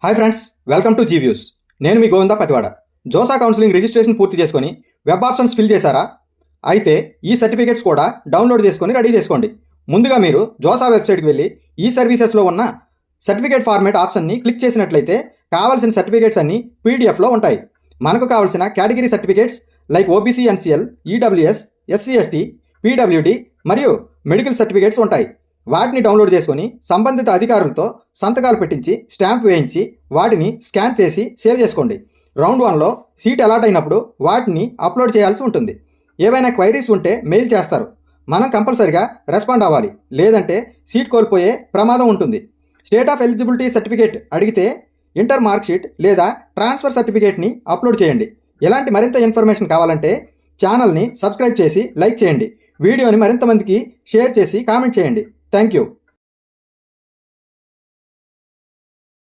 Hi friends, welcome to జీవ్యూస్. నేను మీ గోవిందా పతివాడ. జోసా కౌన్సిలింగ్ రిజిస్ట్రేషన్ పూర్తి చేసుకొని వెబ్ ఆప్షన్స్ ఫిల్ చేశారా? అయితే ఈ సర్టిఫికేట్స్ కూడా డౌన్లోడ్ చేసుకొని రెడీ చేసుకోండి. ముందుగా మీరు జోసా వెబ్సైట్కి వెళ్ళి ఈ సర్వీసెస్లో ఉన్న సర్టిఫికేట్ ఫార్మేట్ ఆప్షన్ని క్లిక్ చేసినట్లయితే కావాల్సిన సర్టిఫికేట్స్ అన్ని పీడిఎఫ్లో ఉంటాయి. మనకు కావాల్సిన category certificates like OBC, NCL, EWS, SC, ST, PWD మరియు మెడికల్ సర్టిఫికేట్స్ ఉంటాయి. వాటిని డౌన్లోడ్ చేసుకొని సంబంధిత అధికారులతో సంతకాలు పెట్టించి స్టాంప్ వేయించి వాటిని స్కాన్ చేసి సేవ్ చేసుకోండి. రౌండ్ 1లో సీట్ అలాట్ అయినప్పుడు వాటిని అప్లోడ్ చేయాల్సి ఉంటుంది. ఏవైనా క్వైరీస్ ఉంటే మెయిల్ చేస్తారు. మనం కంపల్సరిగా రెస్పాండ్ అవ్వాలి, లేదంటే సీట్ కోల్పోయే ప్రమాదం ఉంటుంది. స్టేట్ ఆఫ్ ఎలిజిబిలిటీ సర్టిఫికేట్ అడిగితే ఇంటర్ మార్క్షీట్ లేదా ట్రాన్స్ఫర్ సర్టిఫికేట్ని అప్లోడ్ చేయండి. ఇలాంటి మరింత ఇన్ఫర్మేషన్ కావాలంటే ఛానల్ని సబ్స్క్రైబ్ చేసి లైక్ చేయండి. వీడియోని మరింత మందికి షేర్ చేసి కామెంట్ చేయండి. Thank you.